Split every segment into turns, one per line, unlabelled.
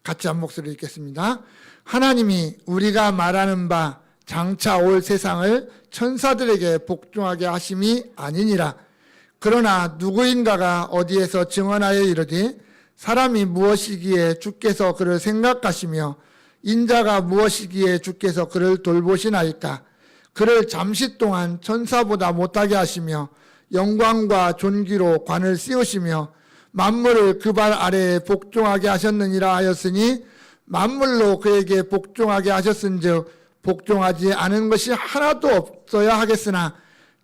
같이 한 목소리 읽겠습니다. 하나님이 우리가 말하는 바 장차 올 세상을 천사들에게 복종하게 하심이 아니니라. 그러나 누구인가가 어디에서 증언하여 이르되 사람이 무엇이기에 주께서 그를 생각하시며 인자가 무엇이기에 주께서 그를 돌보시나이까. 그를 잠시 동안 천사보다 못하게 하시며 영광과 존귀로 관을 씌우시며 만물을 그 발 아래에 복종하게 하셨느니라 하였으니 만물로 그에게 복종하게 하셨은즉 복종하지 않은 것이 하나도 없어야 하겠으나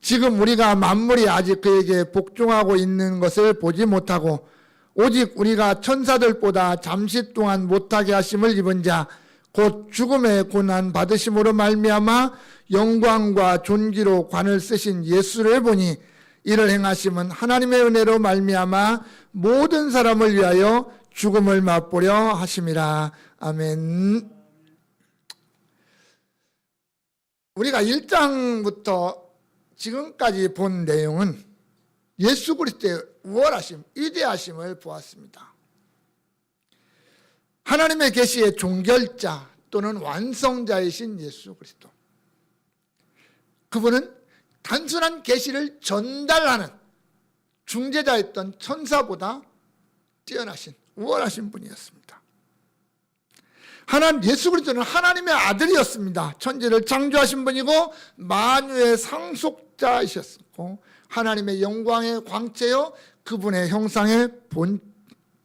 지금 우리가 만물이 아직 그에게 복종하고 있는 것을 보지 못하고 오직 우리가 천사들보다 잠시 동안 못하게 하심을 입은 자 곧 죽음의 고난 받으심으로 말미암아 영광과 존귀로 관을 쓰신 예수를 보니 이를 행하심은 하나님의 은혜로 말미암아 모든 사람을 위하여 죽음을 맛보려 하심이라. 아멘. 우리가 1장부터 지금까지 본 내용은 예수 그리스도의 우월하심, 위대하심을 보았습니다. 하나님의 계시의 종결자 또는 완성자이신 예수 그리스도. 그분은 단순한 계시를 전달하는 중재자였던 천사보다 뛰어나신 우월하신 분이었습니다. 예수 그리스도는 하나님의 아들이었습니다. 천지를 창조하신 분이고 만유의 상속자이셨고 하나님의 영광의 광채요 그분의 형상의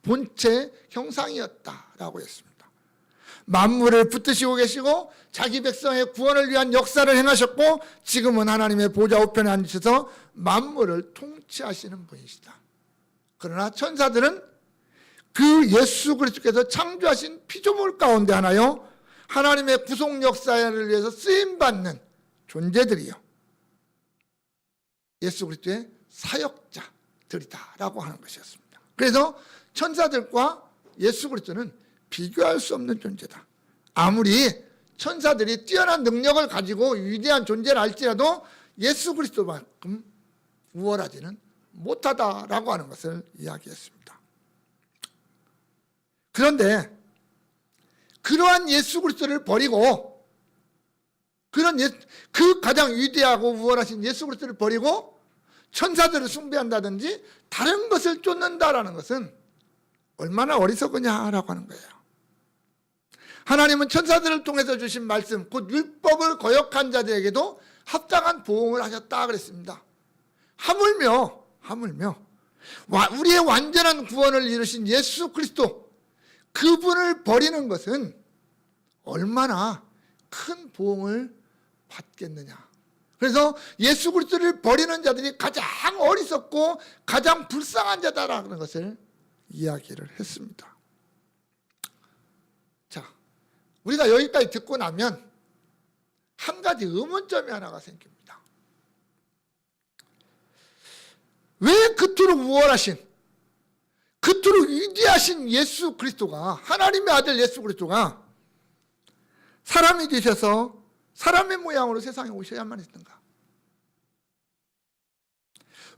본체 형상이었다라고 했습니다. 만물을 붙드시고 계시고 자기 백성의 구원을 위한 역사를 행하셨고 지금은 하나님의 보좌 우편에 앉으셔서 만물을 통치하시는 분이시다. 그러나 천사들은 그 예수 그리스도께서 창조하신 피조물 가운데 하나요 하나님의 구속 역사를 위해서 쓰임받는 존재들이요 예수 그리스도의 사역자들이다라고 하는 것이었습니다. 그래서 천사들과 예수 그리스도는 비교할 수 없는 존재다. 아무리 천사들이 뛰어난 능력을 가지고 위대한 존재를 할지라도 예수 그리스도만큼 우월하지는 못하다라고 하는 것을 이야기했습니다. 그런데 그러한 예수 그리스도를 버리고 그 가장 위대하고 우월하신 예수 그리스도를 버리고 천사들을 숭배한다든지 다른 것을 쫓는다라는 것은 얼마나 어리석으냐라고 하는 거예요. 하나님은 천사들을 통해서 주신 말씀, 곧 율법을 거역한 자들에게도 합당한 보응을 하셨다 그랬습니다. 하물며 우리의 완전한 구원을 이루신 예수 그리스도 그분을 버리는 것은 얼마나 큰 보응을 받겠느냐. 그래서 예수 그리스도를 버리는 자들이 가장 어리석고 가장 불쌍한 자다라는 것을 이야기를 했습니다. 자, 우리가 여기까지 듣고 나면 한 가지 의문점이 하나가 생깁니다. 왜 그토록 우월하신, 그토록 위대하신 예수 그리스도가, 하나님의 아들 예수 그리스도가 사람이 되셔서 사람의 모양으로 세상에 오셔야만 했는가?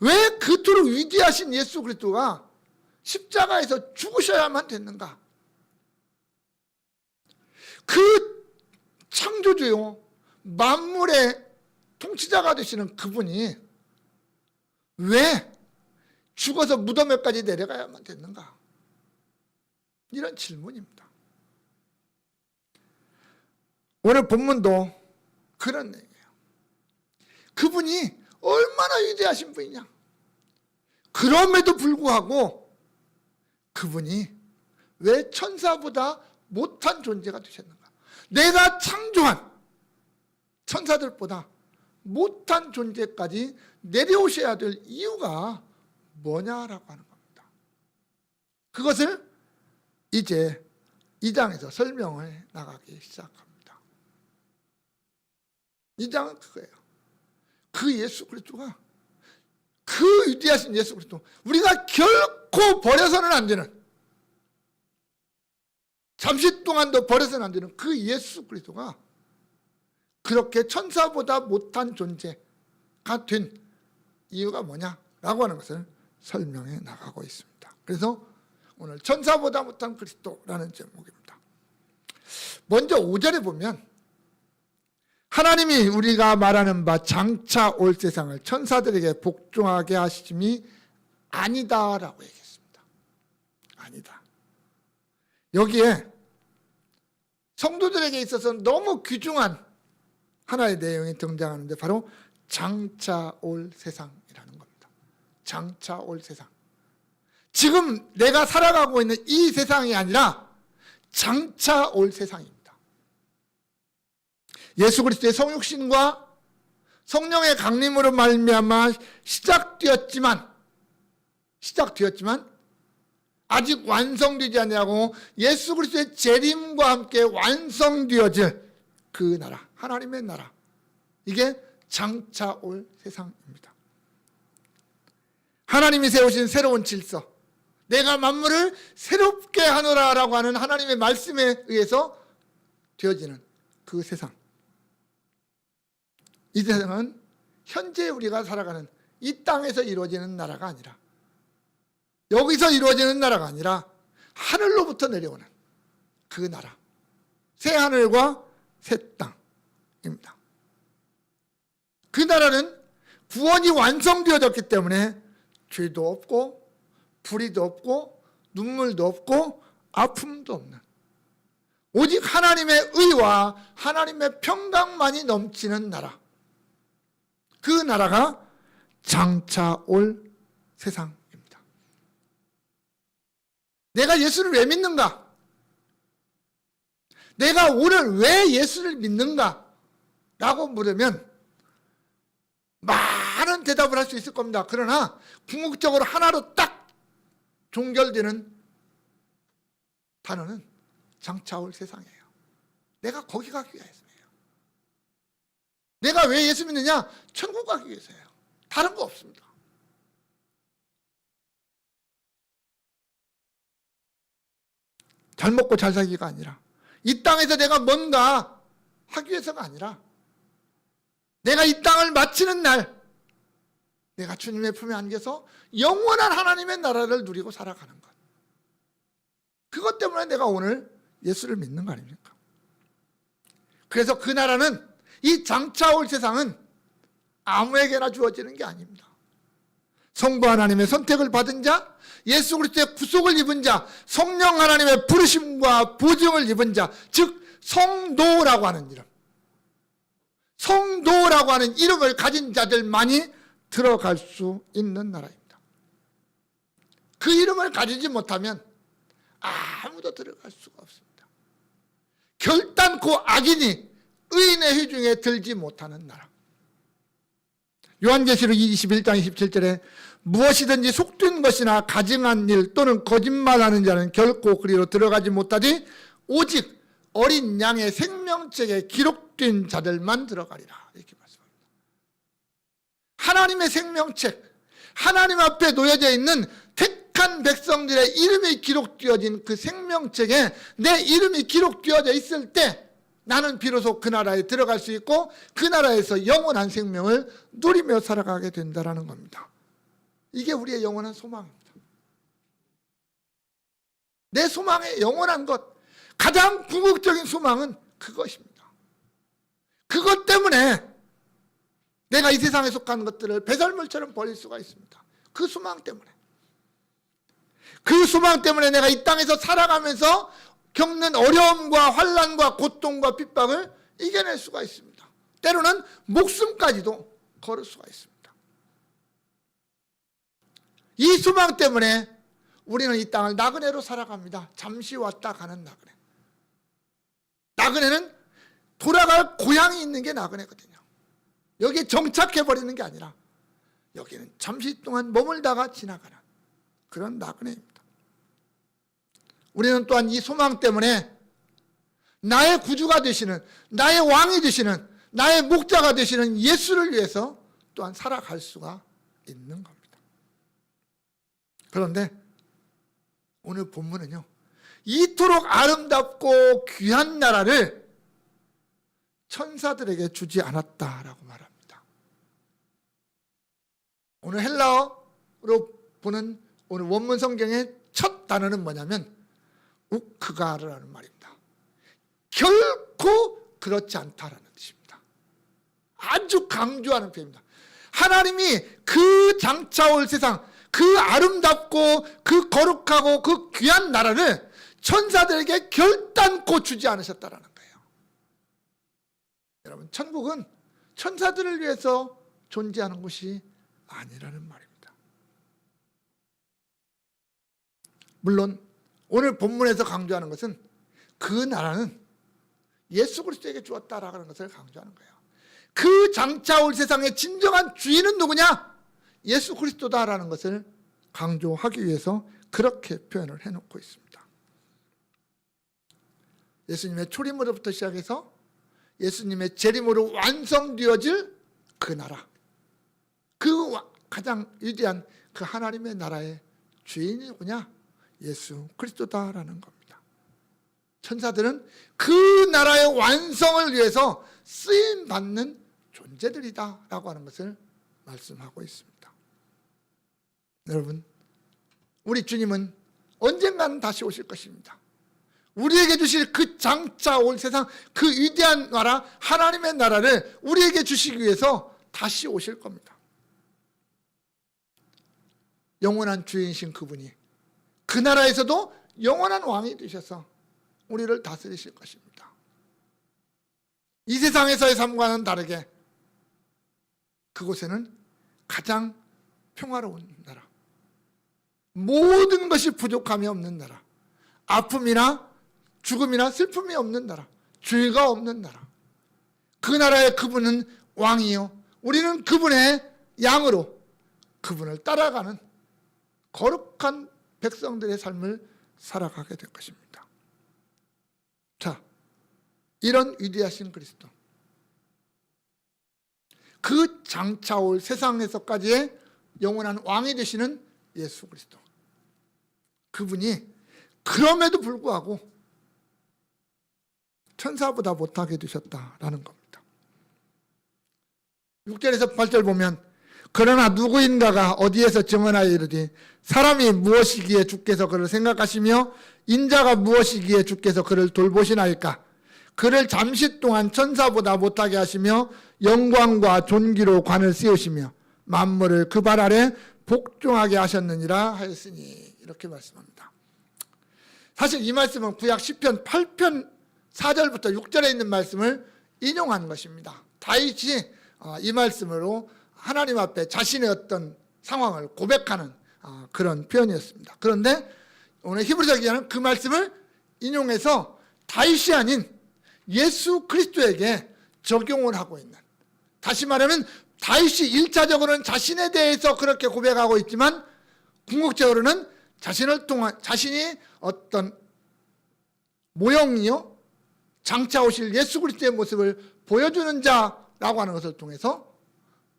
왜 그토록 위대하신 예수 그리스도가 십자가에서 죽으셔야만 됐는가? 그 창조주요 만물의 통치자가 되시는 그분이 왜 죽어서 무덤에까지 내려가야만 됐는가? 이런 질문입니다. 오늘 본문도 그런 얘기예요. 그분이 얼마나 위대하신 분이냐? 그럼에도 불구하고 그분이 왜 천사보다 못한 존재가 되셨는가? 내가 창조한 천사들보다 못한 존재까지 내려오셔야 될 이유가 뭐냐라고 하는 겁니다. 그것을 이제 2장에서 설명을 나가기 시작합니다. 2장은 그거예요. 그 예수 그리스도가, 그 위대하신 예수 그리스도, 우리가 결코 버려서는 안 되는, 잠시 동안도 버려서는 안 되는 그 예수 그리스도가 그렇게 천사보다 못한 존재가 된 이유가 뭐냐라고 하는 것을 설명해 나가고 있습니다. 그래서 오늘 천사보다 못한 그리스도라는 제목입니다. 먼저 5절에 보면 하나님이 우리가 말하는 바 장차 올 세상을 천사들에게 복종하게 하심이 아니다라고 얘기했습니다. 아니다. 여기에 성도들에게 있어서 너무 귀중한 하나의 내용이 등장하는데 바로 장차 올 세상이라는 겁니다. 장차 올 세상. 지금 내가 살아가고 있는 이 세상이 아니라 장차 올 세상입니다. 예수 그리스도의 성육신과 성령의 강림으로 말미암아 시작되었지만 아직 완성되지 않냐고 예수 그리스도의 재림과 함께 완성되어질 그 나라, 하나님의 나라, 이게 장차 올 세상입니다. 하나님이 세우신 새로운 질서, 내가 만물을 새롭게 하노라라고 하는 하나님의 말씀에 의해서 되어지는 그 세상. 이 세상은 현재 우리가 살아가는 이 땅에서 이루어지는 나라가 아니라, 여기서 이루어지는 나라가 아니라 하늘로부터 내려오는 그 나라, 새 하늘과 새 땅입니다. 그 나라는 구원이 완성되어졌기 때문에 죄도 없고 불의도 없고 눈물도 없고 아픔도 없는, 오직 하나님의 의와 하나님의 평강만이 넘치는 나라, 그 나라가 장차 올 세상입니다. 내가 예수를 왜 믿는가? 내가 오늘 왜 예수를 믿는가? 라고 물으면 많은 대답을 할 수 있을 겁니다. 그러나 궁극적으로 하나로 딱 종결되는 단어는 장차 올 세상이에요. 내가 거기 가기 위해서예요. 내가 왜 예수 믿느냐? 천국 가기 위해서예요. 다른 거 없습니다. 잘 먹고 잘 살기가 아니라, 이 땅에서 내가 뭔가 하기 위해서가 아니라, 내가 이 땅을 마치는 날 내가 주님의 품에 안겨서 영원한 하나님의 나라를 누리고 살아가는 것, 그것 때문에 내가 오늘 예수를 믿는 거 아닙니까? 그래서 그 나라는, 이 장차 올 세상은 아무에게나 주어지는 게 아닙니다. 성부 하나님의 선택을 받은 자, 예수 그리스도의 구속을 입은 자, 성령 하나님의 부르심과 보증을 입은 자, 즉 성도라고 하는 이름, 성도라고 하는 이름을 가진 자들만이 들어갈 수 있는 나라입니다. 그 이름을 가지지 못하면 아무도 들어갈 수가 없습니다. 결단코 악인이 의인의 회중에 들지 못하는 나라. 요한계시록 21장 27절에 무엇이든지 속된 것이나 가증한 일 또는 거짓말하는 자는 결코 그리로 들어가지 못하지 오직 어린 양의 생명책에 기록된 자들만 들어가리라, 이렇게 말씀합니다. 하나님의 생명책, 하나님 앞에 놓여져 있는 택한 백성들의 이름이 기록되어진 그 생명책에 내 이름이 기록되어져 있을 때 나는 비로소 그 나라에 들어갈 수 있고 그 나라에서 영원한 생명을 누리며 살아가게 된다는 겁니다. 이게 우리의 영원한 소망입니다. 내 소망의 영원한 것, 가장 궁극적인 소망은 그것입니다. 그것 때문에 내가 이 세상에 속한 것들을 배설물처럼 버릴 수가 있습니다. 그 소망 때문에. 그 소망 때문에 내가 이 땅에서 살아가면서 겪는 어려움과 환난과 고통과 핍박을 이겨낼 수가 있습니다. 때로는 목숨까지도 걸을 수가 있습니다. 이 소망 때문에 우리는 이 땅을 나그네로 살아갑니다. 잠시 왔다 가는 나그네. 나그네는 돌아갈 고향이 있는 게 나그네거든요. 여기에 정착해버리는 게 아니라 여기는 잠시 동안 머물다가 지나가는 그런 나그네입니다. 우리는 또한 이 소망 때문에 나의 구주가 되시는, 나의 왕이 되시는, 나의 목자가 되시는 예수를 위해서 또한 살아갈 수가 있는 겁니다. 그런데 오늘 본문은요, 이토록 아름답고 귀한 나라를 천사들에게 주지 않았다라고 말합니다. 오늘 헬라어로 보는 오늘 원문 성경의 첫 단어는 뭐냐면 우크가르라는 말입니다. 결코 그렇지 않다라는 뜻입니다. 아주 강조하는 표현입니다. 하나님이 그 장차 올 세상, 그 아름답고 그 거룩하고 그 귀한 나라를 천사들에게 결단코 주지 않으셨다라는 거예요. 여러분, 천국은 천사들을 위해서 존재하는 곳이 아니라는 말입니다. 물론 오늘 본문에서 강조하는 것은 그 나라는 예수 그리스도에게 주었다라는 것을 강조하는 거예요. 그 장차 올 세상의 진정한 주인은 누구냐? 예수 그리스도다라는 것을 강조하기 위해서 그렇게 표현을 해놓고 있습니다. 예수님의 초림으로부터 시작해서 예수님의 재림으로 완성되어질 그 나라, 그 가장 위대한 그 하나님의 나라의 주인이 누구냐? 예수 그리스도다라는 겁니다. 천사들은 그 나라의 완성을 위해서 쓰임받는 존재들이다라고 하는 것을 말씀하고 있습니다. 여러분, 우리 주님은 언젠가는 다시 오실 것입니다. 우리에게 주실 그 장차 올 세상, 그 위대한 나라, 하나님의 나라를 우리에게 주시기 위해서 다시 오실 겁니다. 영원한 주인이신 그분이 그 나라에서도 영원한 왕이 되셔서 우리를 다스리실 것입니다. 이 세상에서의 삶과는 다르게 그곳에는 가장 평화로운 나라, 모든 것이 부족함이 없는 나라, 아픔이나 죽음이나 슬픔이 없는 나라, 죄가 없는 나라, 그 나라의 그분은 왕이요, 우리는 그분의 양으로 그분을 따라가는 거룩한 백성들의 삶을 살아가게 될 것입니다. 자, 이런 위대하신 그리스도, 그 장차 올 세상에서까지의 영원한 왕이 되시는 예수 그리스도, 그분이 그럼에도 불구하고 천사보다 못하게 되셨다라는 겁니다. 6절에서 8절 보면, 그러나 누구인가가 어디에서 증언하여 이르되 사람이 무엇이기에 주께서 그를 생각하시며 인자가 무엇이기에 주께서 그를 돌보시나이까? 그를 잠시 동안 천사보다 못하게 하시며 영광과 존귀로 관을 씌우시며 만물을 그 발 아래 복종하게 하셨느니라 하였으니, 이렇게 말씀합니다. 사실 이 말씀은 구약 시편 8편 4절부터 6절에 있는 말씀을 인용한 것입니다. 다윗이 이 말씀으로 하나님 앞에 자신의 어떤 상황을 고백하는 그런 표현이었습니다. 그런데 오늘 히브리서 기자는 그 말씀을 인용해서 다윗이 아닌 예수 그리스도에게 적용을 하고 있는, 다시 말하면 다윗이 1차적으로는 자신에 대해서 그렇게 고백하고 있지만 궁극적으로는 자신을 통한, 자신이 어떤 모형이요, 장차 오실 예수 그리스도의 모습을 보여주는 자라고 하는 것을 통해서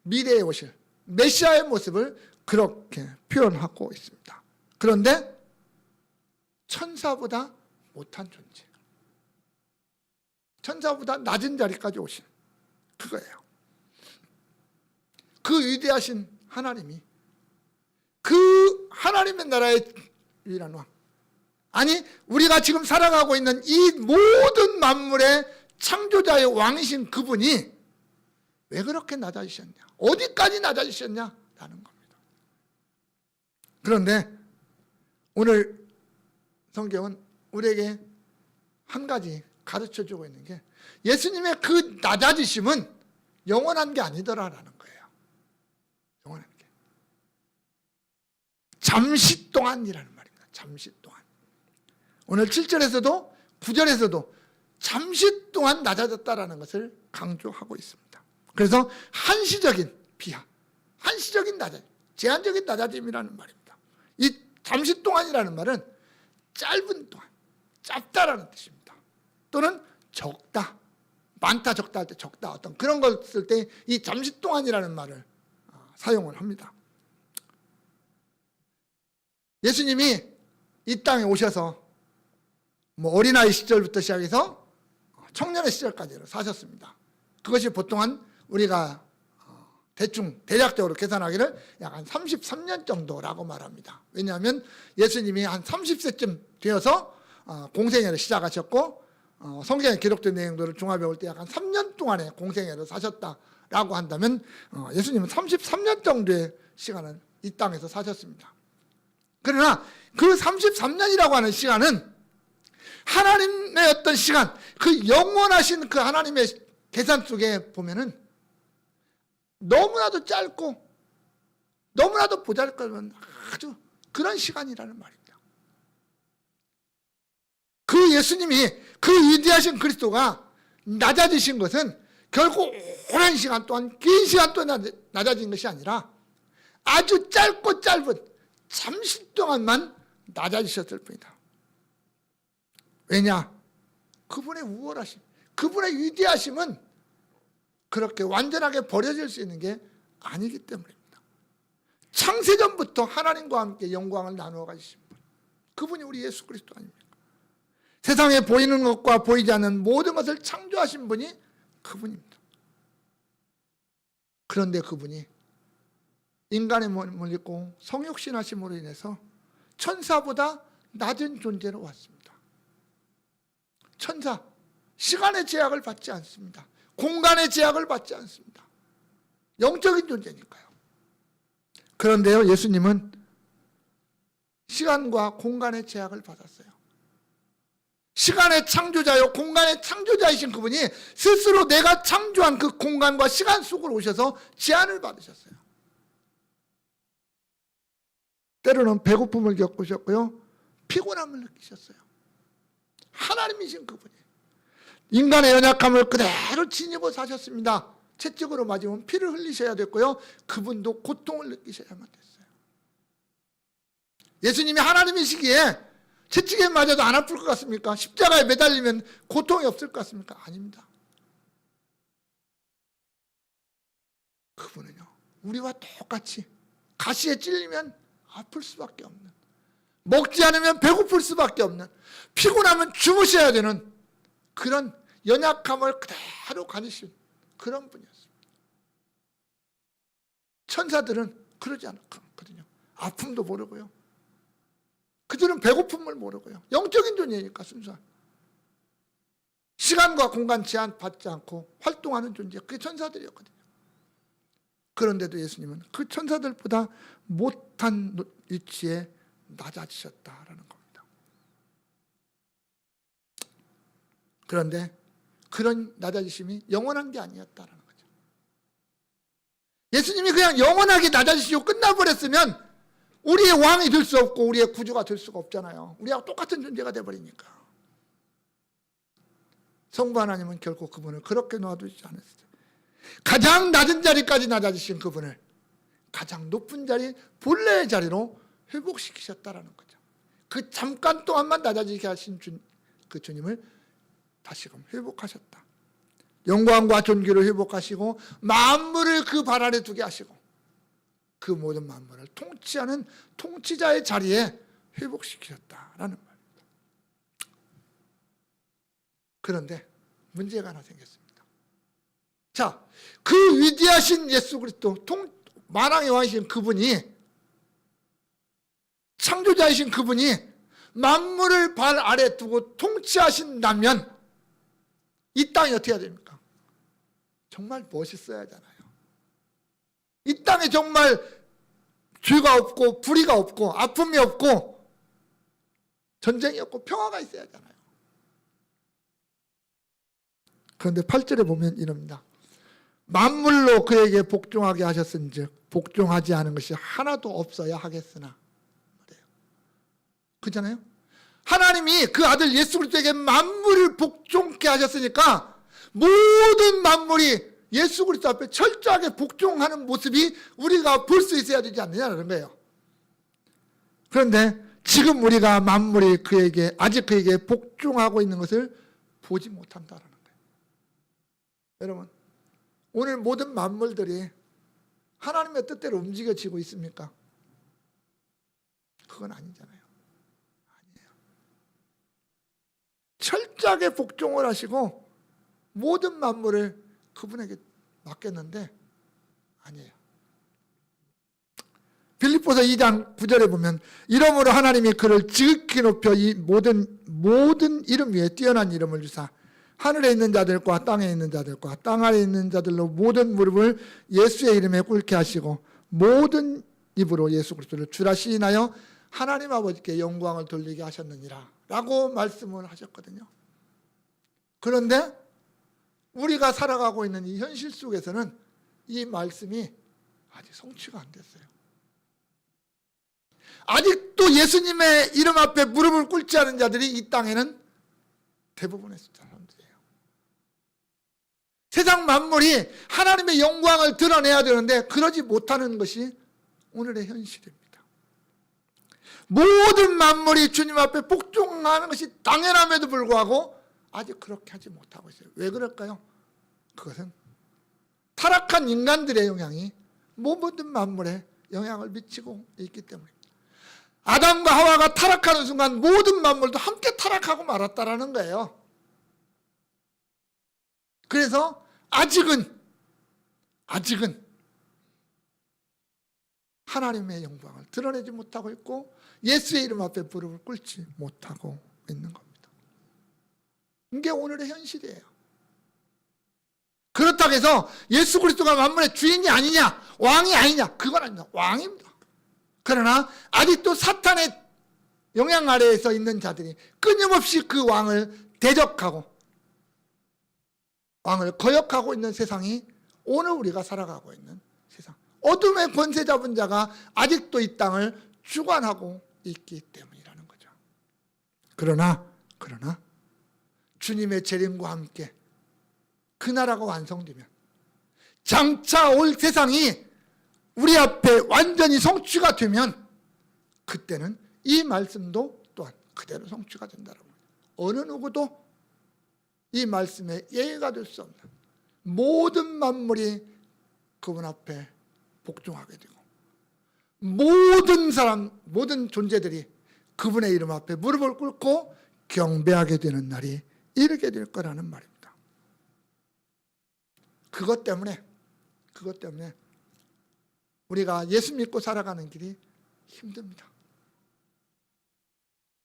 미래에 오실 메시아의 모습을 그렇게 표현하고 있습니다. 그런데 천사보다 못한 존재, 천사보다 낮은 자리까지 오신 그거예요. 그 위대하신 하나님이 그 하나님의 나라의 유일한 왕, 아니 우리가 지금 살아가고 있는 이 모든 만물의 창조자의 왕이신 그분이 왜 그렇게 낮아지셨냐, 어디까지 낮아지셨냐라는 겁니다. 그런데 오늘 성경은 우리에게 한 가지 가르쳐주고 있는 게, 예수님의 그 낮아지심은 영원한 게 아니더라라는 거예요. 영원한 게 잠시 동안이라는 말입니다. 잠시 동안. 오늘 7절에서도 9절에서도 잠시 동안 낮아졌다라는 것을 강조하고 있습니다. 그래서 한시적인 비하, 한시적인 낮아짐, 제한적인 낮아짐이라는 말입니다. 이 잠시 동안이라는 말은 짧은 동안, 짧다라는 뜻입니다. 또는 적다, 많다 적다 할 때 적다, 어떤 그런 걸 쓸 때 이 잠시 동안이라는 말을 사용을 합니다. 예수님이 이 땅에 오셔서 어린아이 시절부터 시작해서 청년의 시절까지 사셨습니다. 그것이 보통 한 우리가 대충 대략적으로 계산하기를 약 한 33년 정도라고 말합니다. 왜냐하면 예수님이 한 30세쯤 되어서 공생애를 시작하셨고 성경에 기록된 내용들을 종합해 볼 때 약 한 3년 동안의 공생애를 사셨다라고 한다면 예수님은 33년 정도의 시간을 이 땅에서 사셨습니다. 그러나 그 33년이라고 하는 시간은 하나님의 어떤 시간, 그 영원하신 그 하나님의 계산 속에 보면은 너무나도 짧고 너무나도 보잘것없는 아주 그런 시간이라는 말입니다. 그 예수님이, 그 위대하신 그리스도가 낮아지신 것은 결코 오랜 시간 동안, 긴 시간 동안 낮아진 것이 아니라 아주 짧고 짧은 잠시 동안만 낮아지셨을 뿐이다. 왜냐? 그분의 우월하심, 그분의 위대하심은 그렇게 완전하게 버려질 수 있는 게 아니기 때문입니다. 창세전부터 하나님과 함께 영광을 나누어 가지신 분, 그분이 우리 예수 그리스도 아닙니까? 세상에 보이는 것과 보이지 않는 모든 것을 창조하신 분이 그분입니다. 그런데 그분이 인간의 몸을 입고 성육신하심으로 인해서 천사보다 낮은 존재로 왔습니다. 천사, 시간의 제약을 받지 않습니다. 공간의 제약을 받지 않습니다. 영적인 존재니까요. 그런데요, 예수님은 시간과 공간의 제약을 받았어요. 시간의 창조자요, 공간의 창조자이신 그분이 스스로 내가 창조한 그 공간과 시간 속으로 오셔서 제한을 받으셨어요. 때로는 배고픔을 겪으셨고요, 피곤함을 느끼셨어요. 하나님이신 그분이 인간의 연약함을 그대로 지니고 사셨습니다. 채찍으로 맞으면 피를 흘리셔야 됐고요, 그분도 고통을 느끼셔야만 됐어요. 예수님이 하나님이시기에 채찍에 맞아도 안 아플 것 같습니까? 십자가에 매달리면 고통이 없을 것 같습니까? 아닙니다. 그분은요, 우리와 똑같이 가시에 찔리면 아플 수밖에 없는, 먹지 않으면 배고플 수밖에 없는, 피곤하면 주무셔야 되는 그런 연약함을 그대로 가지신 그런 분이었습니다. 천사들은 그러지 않거든요. 아픔도 모르고요, 그들은 배고픔을 모르고요, 영적인 존재니까 순수한, 시간과 공간 제한 받지 않고 활동하는 존재, 그게 천사들이었거든요. 그런데도 예수님은 그 천사들보다 못한 위치에 낮아지셨다라는 겁니다. 그런데 그런 낮아지심이 영원한 게 아니었다라는 거죠. 예수님이 그냥 영원하게 낮아지시고 끝나버렸으면 우리의 왕이 될 수 없고 우리의 구주가 될 수가 없잖아요. 우리하고 똑같은 존재가 돼버리니까. 성부 하나님은 결코 그분을 그렇게 놔두지 않았어요. 가장 낮은 자리까지 낮아지신 그분을 가장 높은 자리, 본래의 자리로 회복시키셨다라는 거죠. 그 잠깐 동안만 낮아지게 하신 그 주님을 다시금 회복하셨다. 영광과 존귀를 회복하시고 만물을 그 발 아래 두게 하시고 그 모든 만물을 통치하는 통치자의 자리에 회복시키셨다라는 말입니다. 그런데 문제가 하나 생겼습니다. 자, 그 위대하신 예수 그리스도, 만왕의 왕이신 그분이, 창조자이신 그분이 만물을 발 아래 두고 통치하신다면 이 땅이 어떻게 해야 됩니까? 정말 멋있어야 하잖아요. 이 땅에 정말 죄가 없고 불의가 없고 아픔이 없고 전쟁이 없고 평화가 있어야 하잖아요. 그런데 8절에 보면 이럽니다. 만물로 그에게 복종하게 하셨은즉 복종하지 않은 것이 하나도 없어야 하겠으나 말이에요. 그렇잖아요. 하나님이 그 아들 예수 그리스도에게 만물을 복종케 하셨으니까 모든 만물이 예수 그리스도 앞에 철저하게 복종하는 모습이 우리가 볼 수 있어야 되지 않느냐는 거예요. 그런데 지금 우리가 만물이 아직 그에게 복종하고 있는 것을 보지 못한다는 거예요. 여러분, 오늘 모든 만물들이 하나님의 뜻대로 움직여지고 있습니까? 그건 아니잖아요. 아니에요. 철저하게 복종을 하시고 모든 만물을 그분에게 맡겼는데 아니에요. 빌립보서 2장 9절에 보면 이러므로 하나님이 그를 지극히 높여 이 모든 이름 위에 뛰어난 이름을 주사 하늘에 있는 자들과 땅에 있는 자들과 땅 아래에 있는 자들로 모든 무릎을 예수의 이름에 꿇게 하시고 모든 입으로 예수 그리스도를 주라 시인하여 하나님 아버지께 영광을 돌리게 하셨느니라 라고 말씀을 하셨거든요. 그런데 우리가 살아가고 있는 이 현실 속에서는 이 말씀이 아직 성취가 안 됐어요. 아직도 예수님의 이름 앞에 무릎을 꿇지 않은 자들이 이 땅에는 대부분의 사람들이에요. 세상 만물이 하나님의 영광을 드러내야 되는데 그러지 못하는 것이 오늘의 현실입니다. 모든 만물이 주님 앞에 복종하는 것이 당연함에도 불구하고 아직 그렇게 하지 못하고 있어요. 왜 그럴까요? 그것은 타락한 인간들의 영향이 모든 만물에 영향을 미치고 있기 때문입니다. 아담과 하와가 타락하는 순간 모든 만물도 함께 타락하고 말았다라는 거예요. 그래서 아직은 하나님의 영광을 드러내지 못하고 있고 예수의 이름 앞에 무릎을 꿇지 못하고 있는 겁니다. 이게 오늘의 현실이에요. 그렇다고 해서 예수 그리스도가 만물의 주인이 아니냐, 왕이 아니냐, 그건 아닙니다. 왕입니다. 그러나 아직도 사탄의 영향 아래에서 있는 자들이 끊임없이 그 왕을 대적하고 왕을 거역하고 있는 세상이 오늘 우리가 살아가고 있는 세상. 어둠의 권세 잡은 자가 아직도 이 땅을 주관하고 있기 때문이라는 거죠. 그러나 주님의 재림과 함께 그 나라가 완성되면 장차 올 세상이 우리 앞에 완전히 성취가 되면 그때는 이 말씀도 또한 그대로 성취가 된다는 거예요. 어느 누구도 이 말씀에 예외가 될 수 없는 모든 만물이 그분 앞에 복종하게 되고 모든 사람, 모든 존재들이 그분의 이름 앞에 무릎을 꿇고 경배하게 되는 날이 이르게 될 거라는 말입니다. 그것 때문에 우리가 예수 믿고 살아가는 길이 힘듭니다.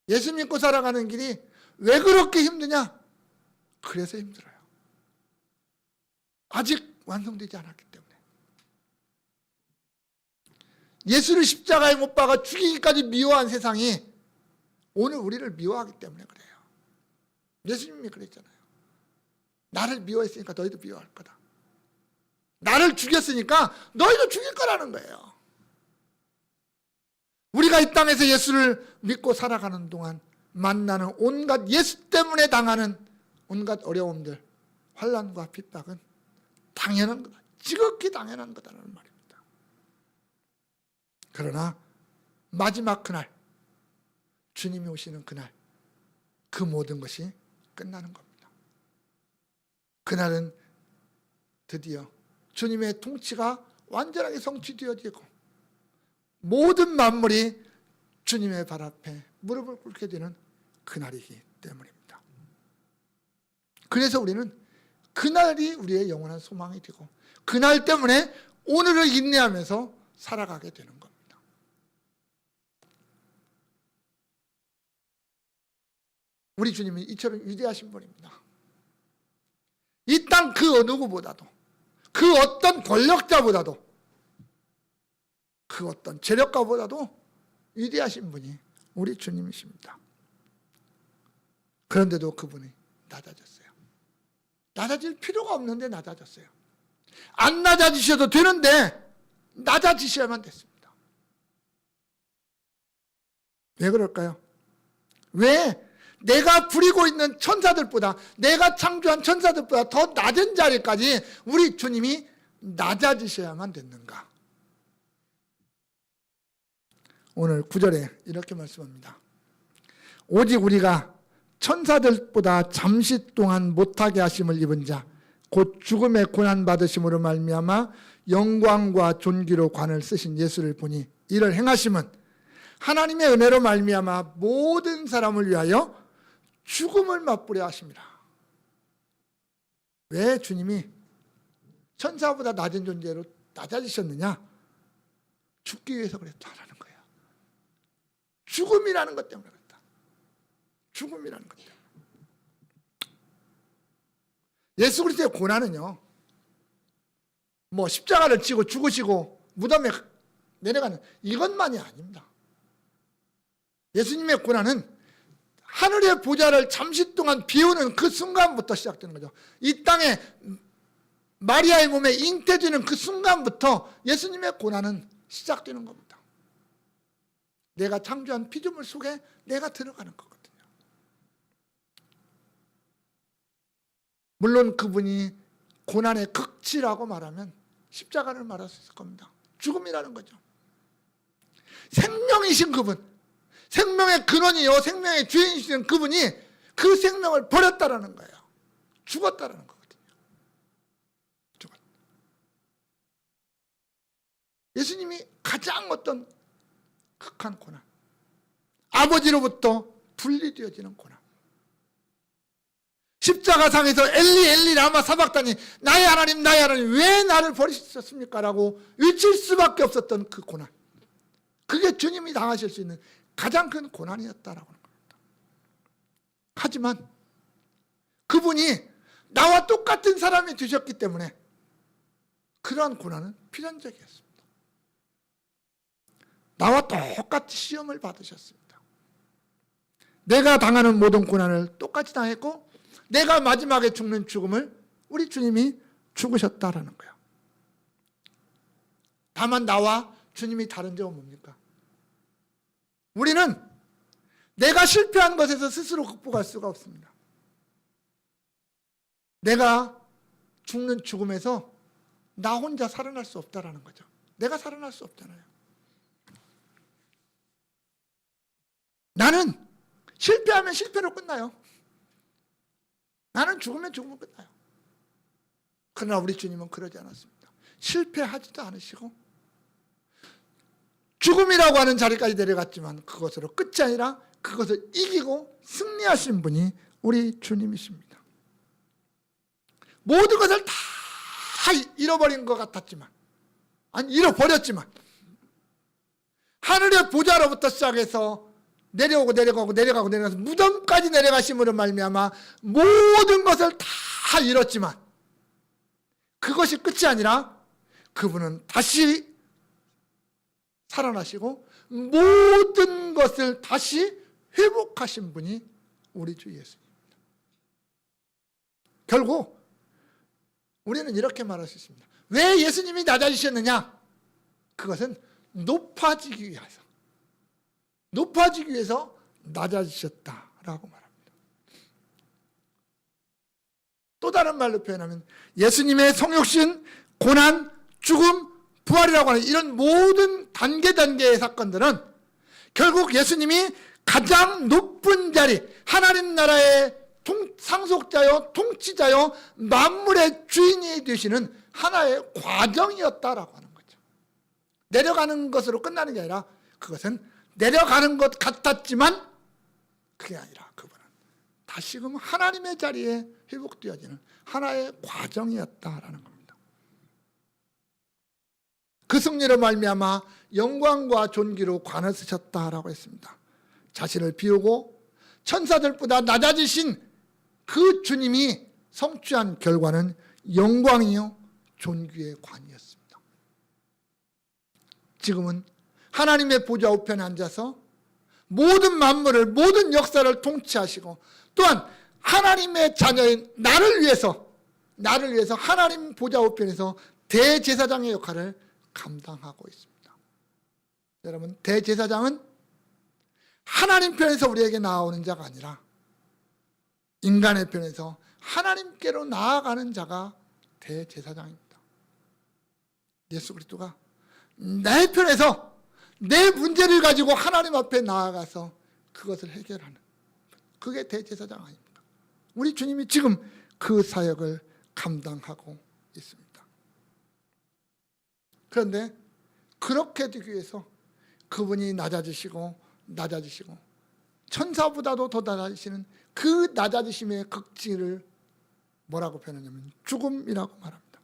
예수 믿고 살아가는 길이 왜 그렇게 힘드냐? 그래서 힘들어요. 아직 완성되지 않았기 때문에. 예수를 십자가에 못 박아 죽이기까지 미워한 세상이 오늘 우리를 미워하기 때문에 그래요. 예수님이 그랬잖아요. 나를 미워했으니까 너희도 미워할 거다. 나를 죽였으니까 너희도 죽일 거라는 거예요. 우리가 이 땅에서 예수를 믿고 살아가는 동안 만나는 온갖 예수 때문에 당하는 온갖 어려움들, 환난과 핍박은 당연한 거다. 지극히 당연한 거다라는 말입니다. 그러나 마지막 그날, 주님이 오시는 그날, 그 모든 것이 끝나는 겁니다. 그날은 드디어 주님의 통치가 완전하게 성취되어지고 모든 만물이 주님의 발 앞에 무릎을 꿇게 되는 그날이기 때문입니다. 그래서 우리는 그날이 우리의 영원한 소망이 되고 그날 때문에 오늘을 인내하면서 살아가게 되는 겁니다. 우리 주님이 이처럼 위대하신 분입니다. 이 땅 그 누구보다도 그 어떤 권력자보다도 그 어떤 재력가보다도 위대하신 분이 우리 주님이십니다. 그런데도 그분이 낮아졌어요. 낮아질 필요가 없는데 낮아졌어요. 안 낮아지셔도 되는데 낮아지셔야만 됐습니다. 왜 그럴까요? 왜 내가 부리고 있는 천사들보다, 내가 창조한 천사들보다 더 낮은 자리까지 우리 주님이 낮아지셔야만 됐는가? 오늘 9절에 이렇게 말씀합니다. 오직 우리가 천사들보다 잠시 동안 못하게 하심을 입은 자, 곧 죽음의 고난 받으심으로 말미암아 영광과 존귀로 관을 쓰신 예수를 보니 이를 행하심은 하나님의 은혜로 말미암아 모든 사람을 위하여 죽음을 맛보려 하심이라. 왜 주님이 천사보다 낮은 존재로 낮아지셨느냐? 죽기 위해서 그랬다라는 거예요. 죽음이라는 것 때문에 그랬다. 죽음이라는 것 때문에. 예수 그리스도의 고난은요, 뭐 십자가를 지고 죽으시고 무덤에 내려가는 이것만이 아닙니다. 예수님의 고난은 하늘의 보좌를 잠시 동안 비우는 그 순간부터 시작되는 거죠. 이 땅에 마리아의 몸에 잉태되는 그 순간부터 예수님의 고난은 시작되는 겁니다. 내가 창조한 피조물 속에 내가 들어가는 거거든요. 물론 그분이 고난의 극치라고 말하면 십자가를 말할 수 있을 겁니다. 죽음이라는 거죠. 생명이신 그분, 생명의 근원이요 생명의 주인이신 그분이 그 생명을 버렸다라는 거예요. 죽었다라는 거거든요. 죽었다. 예수님이 가장 어떤 극한 고난, 아버지로부터 분리되어지는 고난, 십자가상에서 엘리 엘리 라마 사박다니 나의 하나님 왜 나를 버리셨습니까? 라고 외칠 수밖에 없었던 그 고난, 그게 주님이 당하실 수 있는 가장 큰 고난이었다라고 하는 겁니다. 하지만 그분이 나와 똑같은 사람이 되셨기 때문에 그러한 고난은 필연적이었습니다. 나와 똑같이 시험을 받으셨습니다. 내가 당하는 모든 고난을 똑같이 당했고 내가 마지막에 죽는 죽음을 우리 주님이 죽으셨다라는 거예요. 다만 나와 주님이 다른 점은 뭡니까? 우리는 내가 실패한 것에서 스스로 극복할 수가 없습니다. 내가 죽는 죽음에서 나 혼자 살아날 수 없다라는 거죠. 내가 살아날 수 없잖아요. 나는 실패하면 실패로 끝나요. 나는 죽으면 죽으면 끝나요. 그러나 우리 주님은 그러지 않았습니다. 실패하지도 않으시고 죽음이라고 하는 자리까지 내려갔지만 그것으로 끝이 아니라 그것을 이기고 승리하신 분이 우리 주님이십니다. 모든 것을 다 잃어버린 것 같았지만, 아니 잃어버렸지만 하늘의 보좌로부터 시작해서 내려가서 무덤까지 내려가심으로 말미암아 모든 것을 다 잃었지만 그것이 끝이 아니라 그분은 다시 살아나시고 모든 것을 다시 회복하신 분이 우리 주 예수님입니다. 결국 우리는 이렇게 말할 수 있습니다. 왜 예수님이 낮아지셨느냐? 그것은 높아지기 위해서 낮아지셨다라고 말합니다. 또 다른 말로 표현하면 예수님의 성육신, 고난, 죽음, 부활이라고 하는 이런 모든 단계의 사건들은 결국 예수님이 가장 높은 자리, 하나님 나라의 상속자요, 통치자요, 만물의 주인이 되시는 하나의 과정이었다라고 하는 거죠. 내려가는 것으로 끝나는 게 아니라 그것은 내려가는 것 같았지만 그게 아니라 그분은 다시금 하나님의 자리에 회복되어지는 하나의 과정이었다라는 겁니다. 그 승리로 말미암아 영광과 존귀로 관을 쓰셨다라고 했습니다. 자신을 비우고 천사들보다 낮아지신 그 주님이 성취한 결과는 영광이요 존귀의 관이었습니다. 지금은 하나님의 보좌 우편에 앉아서 모든 만물을, 모든 역사를 통치하시고 또한 하나님의 자녀인 나를 위해서 하나님 보좌 우편에서 대제사장의 역할을 감당하고 있습니다. 여러분, 대제사장은 하나님 편에서 우리에게 나오는 자가 아니라 인간의 편에서 하나님께로 나아가는 자가 대제사장입니다. 예수 그리스도가 내 편에서 내 문제를 가지고 하나님 앞에 나아가서 그것을 해결하는, 그게 대제사장 아닙니까? 우리 주님이 지금 그 사역을 감당하고 있습니다. 그런데 그렇게 되기 위해서 그분이 낮아지시고 천사보다도 더 낮아지시는 그 낮아지심의 극치를 뭐라고 표현하냐면 죽음이라고 말합니다.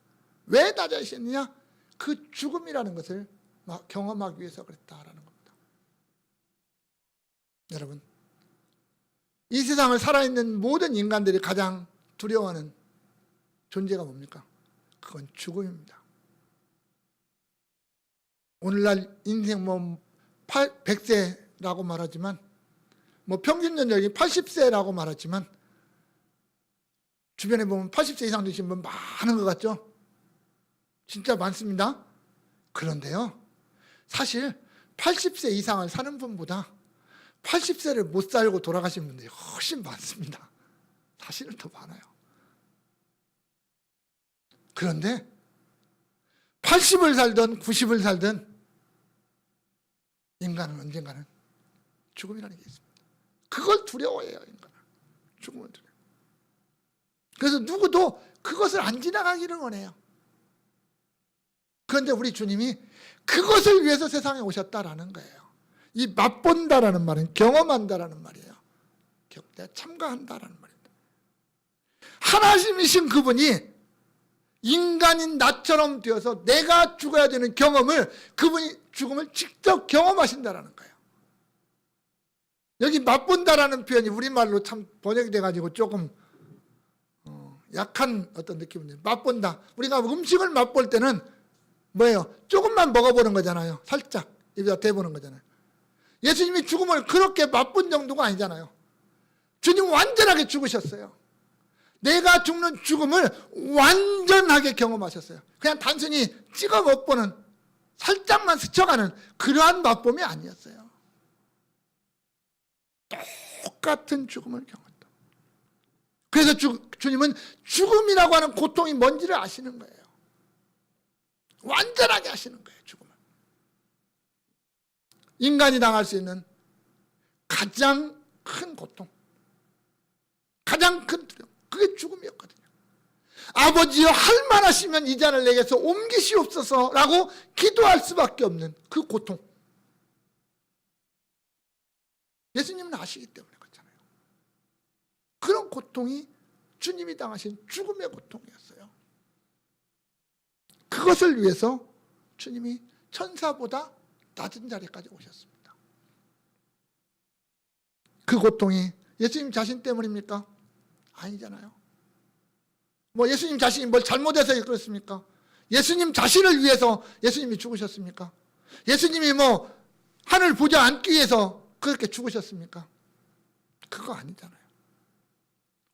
왜 낮아지셨느냐? 그 죽음이라는 것을 경험하기 위해서 그랬다라는 겁니다. 여러분, 이 세상을 살아있는 모든 인간들이 가장 두려워하는 존재가 뭡니까? 그건 죽음입니다. 오늘날 인생 100세라고 말하지만 평균 연령이 80세라고 말하지만 주변에 보면 80세 이상 되신 분 많은 것 같죠? 진짜 많습니다. 그런데요, 사실 80세 이상을 사는 분보다 80세를 못 살고 돌아가신 분들이 훨씬 많습니다. 사실은 더 많아요. 그런데 80을 살든 90을 살든 인간은 언젠가는 죽음이라는 게 있습니다. 그걸 두려워해요, 인간은. 죽음을 두려워해요. 그래서 누구도 그것을 안 지나가기를 원해요. 그런데 우리 주님이 그것을 위해서 세상에 오셨다라는 거예요. 이 맛본다라는 말은 경험한다라는 말이에요. 내가 참가한다라는 말입니다. 하나님이신 그분이 인간인 나처럼 되어서 내가 죽어야 되는 경험을, 그분이 죽음을 직접 경험하신다라는 거예요. 여기 맛본다라는 표현이 우리말로 참 번역이 돼가지고 조금 약한 어떤 느낌인데, 맛본다. 우리가 음식을 맛볼 때는 뭐예요? 조금만 먹어보는 거잖아요. 살짝 입에다 대보는 거잖아요. 예수님이 죽음을 그렇게 맛본 정도가 아니잖아요. 주님 완전하게 죽으셨어요. 내가 죽는 죽음을 완전하게 경험하셨어요. 그냥 단순히 찍어 먹보는, 살짝만 스쳐가는 그러한 맛봄이 아니었어요. 똑같은 죽음을 경험했다. 그래서 주님은 죽음이라고 하는 고통이 뭔지를 아시는 거예요. 완전하게 아시는 거예요, 죽음을. 인간이 당할 수 있는 가장 큰 고통, 가장 큰 두려움, 그게 죽음이었거든요. 아버지여, 할 만하시면 이 잔을 내게서 옮기시옵소서라고 기도할 수밖에 없는 그 고통. 예수님은 아시기 때문에 그렇잖아요. 그런 고통이 주님이 당하신 죽음의 고통이었어요. 그것을 위해서 주님이 천사보다 낮은 자리까지 오셨습니다. 그 고통이 예수님 자신 때문입니까? 아니잖아요. 예수님 자신이 뭘 잘못해서 그렇습니까? 예수님 자신을 위해서 예수님이 죽으셨습니까? 예수님이 하늘 보좌 앉기 위해서 그렇게 죽으셨습니까? 그거 아니잖아요.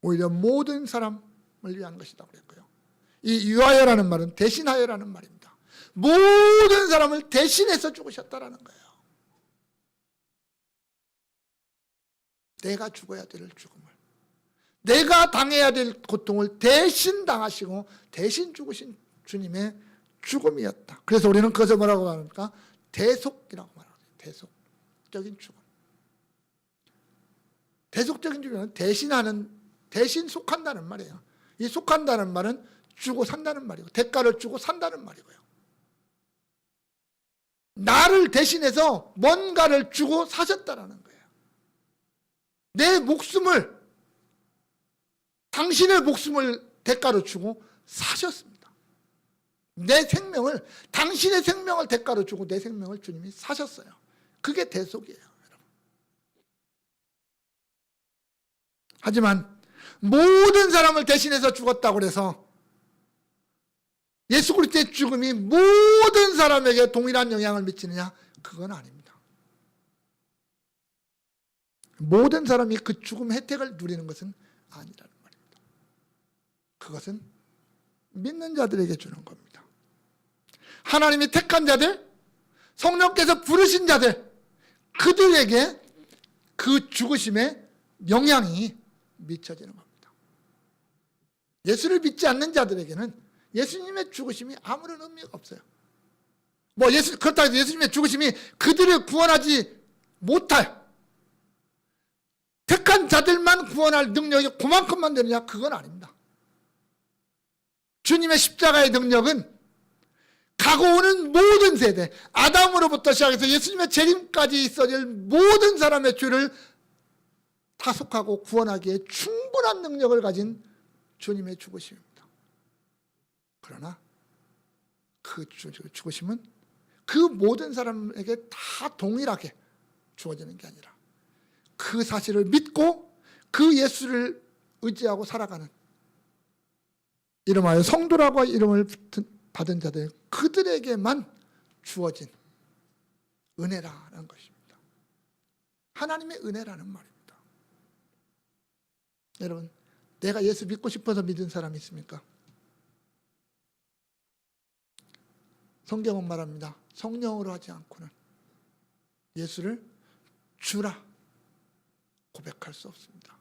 오히려 모든 사람을 위한 것이라고 그랬고요. 이 유하여라는 말은 대신하여라는 말입니다. 모든 사람을 대신해서 죽으셨다라는 거예요. 내가 죽어야 될 죽음을, 내가 당해야 될 고통을 대신 당하시고 대신 죽으신 주님의 죽음이었다. 그래서 우리는 그것을 뭐라고 합니까? 대속이라고 말합니다. 대속적인 죽음. 대속적인 죽음은 대신 속한다는 말이에요. 이 속한다는 말은 주고 산다는 말이고, 대가를 주고 산다는 말이고요. 나를 대신해서 뭔가를 주고 사셨다라는 거예요. 내 목숨을, 당신의 목숨을 대가로 주고 사셨습니다. 내 생명을, 당신의 생명을 대가로 주고 내 생명을 주님이 사셨어요. 그게 대속이에요, 여러분. 하지만 모든 사람을 대신해서 죽었다고 해서 예수 그리스도의 죽음이 모든 사람에게 동일한 영향을 미치느냐? 그건 아닙니다. 모든 사람이 그 죽음 혜택을 누리는 것은 아니라는 말입니다. 그것은 믿는 자들에게 주는 겁니다. 하나님이 택한 자들, 성령께서 부르신 자들, 그들에게 그 죽으심의 영향이 미쳐지는 겁니다. 예수를 믿지 않는 자들에게는 예수님의 죽으심이 아무런 의미가 없어요. 그렇다고 해서 예수님의 죽으심이 그들을 구원하지 못할, 택한 자들만 구원할 능력이 그만큼만 되느냐? 그건 아닙니다. 주님의 십자가의 능력은 가고 오는 모든 세대, 아담으로부터 시작해서 예수님의 재림까지 있어질 모든 사람의 죄를 타속하고 구원하기에 충분한 능력을 가진 주님의 죽으심입니다. 그러나 그 죽으심은 그 모든 사람에게 다 동일하게 주어지는 게 아니라 그 사실을 믿고 그 예수를 의지하고 살아가는, 이름하여 성도라고 이름을 받은 자들, 그들에게만 주어진 은혜라는 것입니다. 하나님의 은혜라는 말입니다. 여러분, 내가 예수 믿고 싶어서 믿은 사람이 있습니까? 성경은 말합니다. 성령으로 하지 않고는 예수를 주라 고백할 수 없습니다.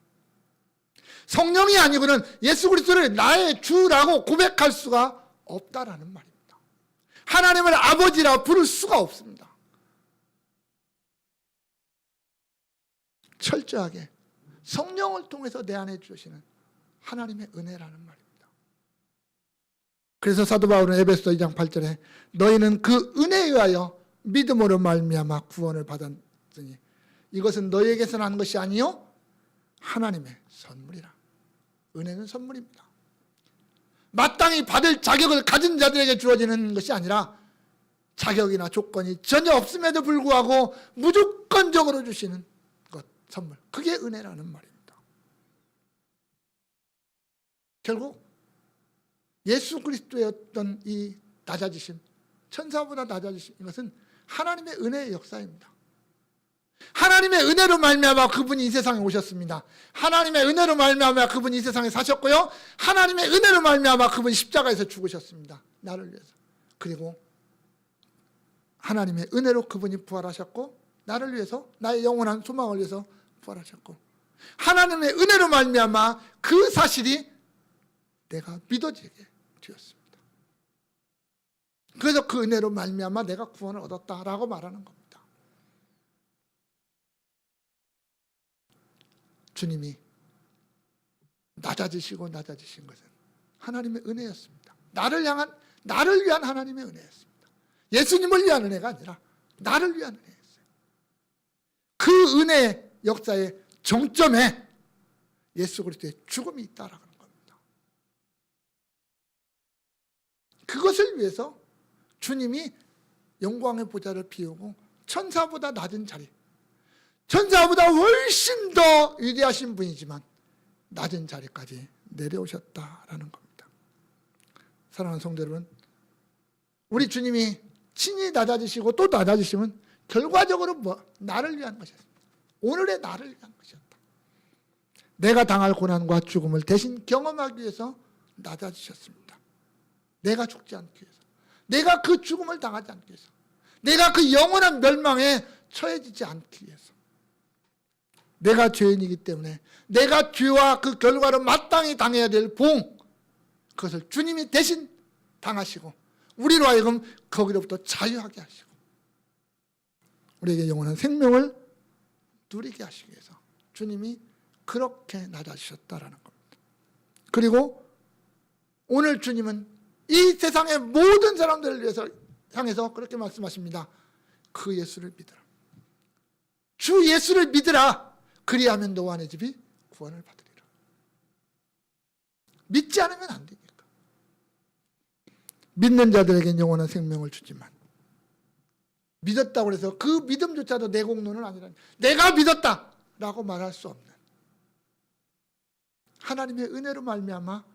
성령이 아니고는 예수 그리스도를 나의 주라고 고백할 수가 없다라는 말입니다. 하나님을 아버지라 부를 수가 없습니다. 철저하게 성령을 통해서 내 안에 주시는 하나님의 은혜라는 말입니다. 그래서 사도 바울은 에베소 2장 8절에 너희는 그 은혜에 의하여 믿음으로 말미암아 구원을 받았으니 이것은 너희에게서 난 것이 아니요 하나님의 선물이라. 은혜는 선물입니다. 마땅히 받을 자격을 가진 자들에게 주어지는 것이 아니라 자격이나 조건이 전혀 없음에도 불구하고 무조건적으로 주시는 것, 선물. 그게 은혜라는 말입니다. 결국 예수 그리스도의 어떤 이 낮아지심, 천사보다 낮아지심, 이것은 하나님의 은혜의 역사입니다. 하나님의 은혜로 말미암아 그분이 이 세상에 오셨습니다. 하나님의 은혜로 말미암아 그분이 이 세상에 사셨고요, 하나님의 은혜로 말미암아 그분이 십자가에서 죽으셨습니다. 나를 위해서. 그리고 하나님의 은혜로 그분이 부활하셨고 나를 위해서, 나의 영원한 소망을 위해서 부활하셨고, 하나님의 은혜로 말미암아 그 사실이 내가 믿어지게 되었습니다. 그래서 그 은혜로 말미암아 내가 구원을 얻었다라고 말하는 겁니다. 주님이 낮아지시고 낮아지신 것은 하나님의 은혜였습니다. 나를 위한 하나님의 은혜였습니다. 예수님을 위한 은혜가 아니라 나를 위한 은혜였어요. 그 은혜 역사의 정점에 예수 그리스도의 죽음이 있다라는 겁니다. 그것을 위해서 주님이 영광의 보좌를 비우고 천사보다 낮은 자리, 천사보다 훨씬 더 위대하신 분이지만 낮은 자리까지 내려오셨다라는 겁니다. 사랑하는 성도 여러분, 우리 주님이 친히 낮아지시고 또 낮아지시면 결과적으로 나를 위한 것이었습니다. 오늘의 나를 위한 것이었다. 내가 당할 고난과 죽음을 대신 경험하기 위해서 낮아지셨습니다. 내가 죽지 않기 위해서, 내가 그 죽음을 당하지 않기 위해서, 내가 그 영원한 멸망에 처해지지 않기 위해서, 내가 죄인이기 때문에 내가 죄와 그 결과로 마땅히 당해야 될 봉, 그것을 주님이 대신 당하시고 우리로 하여금 거기로부터 자유하게 하시고 우리에게 영원한 생명을 누리게 하시기 위해서 주님이 그렇게 낮아지셨다라는 겁니다. 그리고 오늘 주님은 이 세상의 모든 사람들을 위해서 향해서 그렇게 말씀하십니다. 그 예수를 믿으라. 주 예수를 믿으라. 그리하면 너와 내 집이 구원을 받으리라. 믿지 않으면 안 되니까. 믿는 자들에게는 영원한 생명을 주지만 믿었다고 해서 그 믿음조차도 내 공로는 아니라 내가 믿었다라고 말할 수 없는 하나님의 은혜로 말미암아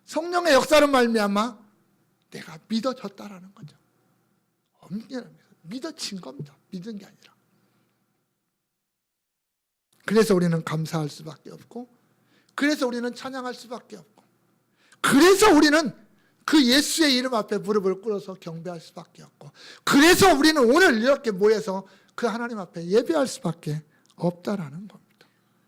성령의 역사로 말미암아 내가 믿어졌다라는 거죠. 엄밀합니다. 믿어진 겁니다. 믿은 게 아니라. 그래서 우리는 감사할 수밖에 없고, 그래서 우리는 찬양할 수밖에 없고, 그래서 우리는 그 예수의 이름 앞에 무릎을 꿇어서 경배할 수밖에 없고, 그래서 우리는 오늘 이렇게 모여서 그 하나님 앞에 예배할 수밖에 없다라는 겁니다.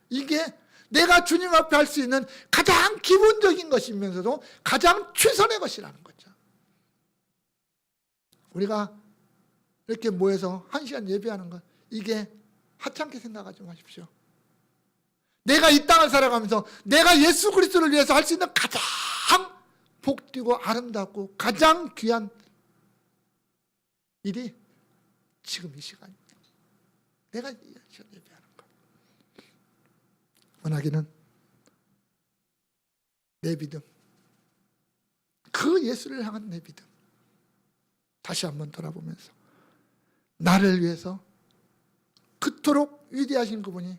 이게 내가 주님 앞에 할 수 있는 가장 기본적인 것이면서도 가장 최선의 것이라는 거죠. 우리가 이렇게 모여서 1시간 예배하는 것, 이게 하찮게 생각하지 마십시오. 내가 이 땅을 살아가면서 내가 예수 그리스도를 위해서 할 수 있는 가장 복되고 아름답고 가장 귀한 일이 지금 이 시간입니다. 내가 이 시간 예배하는 것. 원하기는 내 믿음, 그 예수를 향한 내 믿음 다시 한번 돌아보면서 나를 위해서 그토록 위대하신 그분이,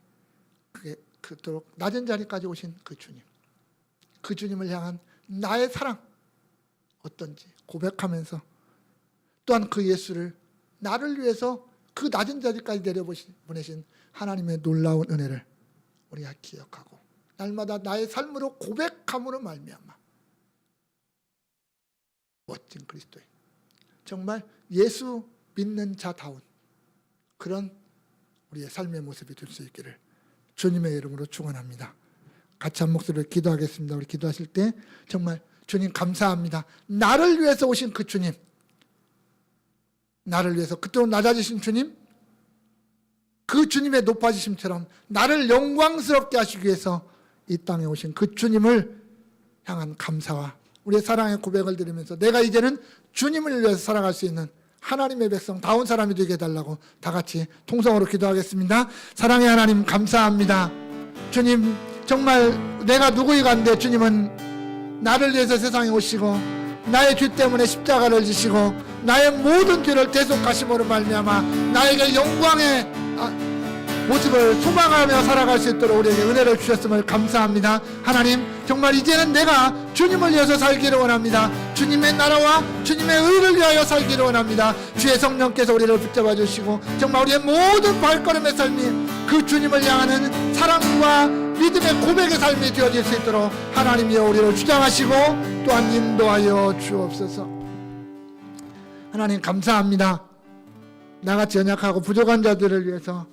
그게 그토록 낮은 자리까지 오신 그 주님, 그 주님을 향한 나의 사랑 어떤지 고백하면서, 또한 그 예수를 나를 위해서 그 낮은 자리까지 내려보내신 하나님의 놀라운 은혜를 우리가 기억하고 날마다 나의 삶으로 고백함으로 말미암아 멋진 그리스도인, 정말 예수 믿는 자다운 그런 우리의 삶의 모습이 될 수 있기를 주님의 이름으로 축원합니다. 같이 한 목소리로 기도하겠습니다. 우리 기도하실 때 정말 주님 감사합니다. 나를 위해서 오신 그 주님, 나를 위해서 그토록 낮아지신 주님, 그 주님의 높아지심처럼 나를 영광스럽게 하시기 위해서 이 땅에 오신 그 주님을 향한 감사와 우리의 사랑의 고백을 드리면서 내가 이제는 주님을 위해서 살아갈 수 있는 하나님의 백성 다운 사람이 되게 해달라고 다 같이 통성으로 기도하겠습니다. 사랑의 하나님 감사합니다. 주님, 정말 내가 누구이간데 주님은 나를 위해서 세상에 오시고 나의 죄 때문에 십자가를 지시고 나의 모든 죄를 대속하심으로 말미암아 나에게 영광의 모습을 소망하며 살아갈 수 있도록 우리에게 은혜를 주셨음을 감사합니다. 하나님, 정말 이제는 내가 주님을 위해서 살기를 원합니다. 주님의 나라와 주님의 의를 위하여 살기를 원합니다. 주의 성령께서 우리를 붙잡아 주시고 정말 우리의 모든 발걸음의 삶이 그 주님을 향하는 사랑과 믿음의 고백의 삶이 되어질 수 있도록 하나님이여 우리를 주장하시고 또한 인도하여 주옵소서. 하나님 감사합니다. 나같이 연약하고 부족한 자들을 위해서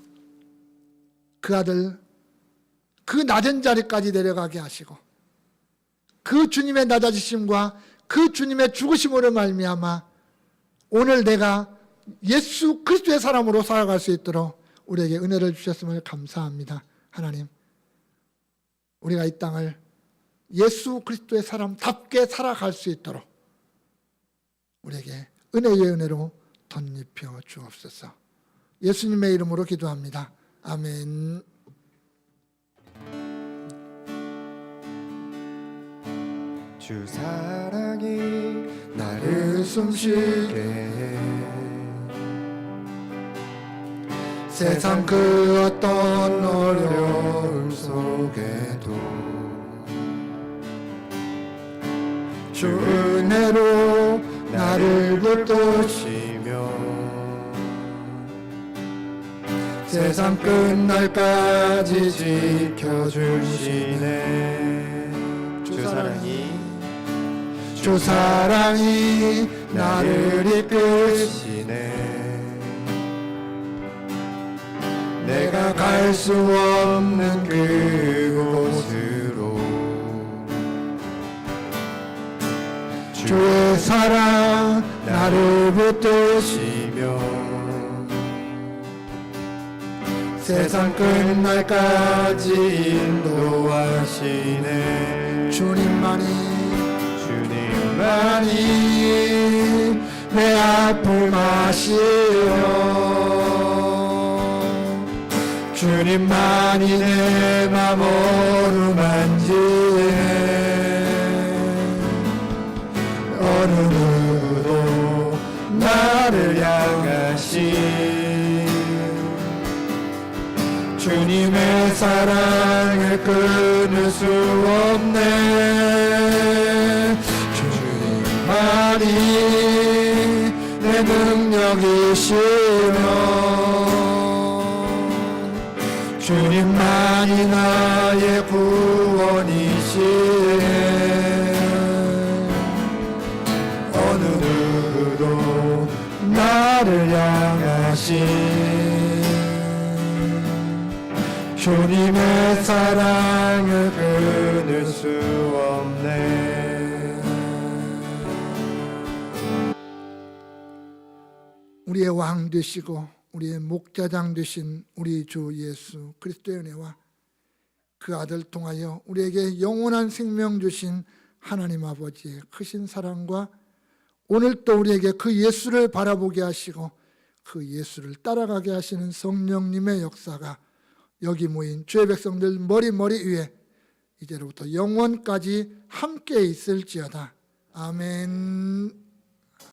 그 아들 그 낮은 자리까지 내려가게 하시고 그 주님의 낮아지심과 그 주님의 죽으심으로 말미암아 오늘 내가 예수 그리스도의 사람으로 살아갈 수 있도록 우리에게 은혜를 주셨음을 감사합니다. 하나님, 우리가 이 땅을 예수 그리스도의 사람답게 살아갈 수 있도록 우리에게 은혜의 은혜로 덧입혀 주옵소서. 예수님의 이름으로 기도합니다. 아멘.
주 사랑이 나를 숨쉬게 해.
세상 그 어떤
어려움 속에도
주 은혜로 나를 붙드시며 세상 끝날까지 지켜주시네. 주 사랑이 나를 이끄시네. 내가 갈 수 없는 그곳으로 주의 사랑 나를 붙드시며 세상 끝날까지 인도하시네. 주님만이 내 아픔 아시오. 주님만이 내 맘 어루만지네. 어느 누구도 나를 향하신 주님의 사랑을 끊을 수 없네. 주님만이 내 능력이시며 주님만이 나의 구원이시네. 어느 누구도 나를 향하신 주님의 사랑을 끊을 수 없네. 우리의 왕 되시고 우리의 목자장 되신 우리 주 예수 그리스도의 은혜와 그 아들 통하여 우리에게 영원한 생명 주신 하나님 아버지의 크신 사랑과 오늘 또 우리에게 그 예수를 바라보게 하시고 그 예수를 따라가게 하시는 성령님의 역사가 여기 모인 주의 백성들 머리 위에 이제로부터 영원까지 함께 있을지어다. 아멘.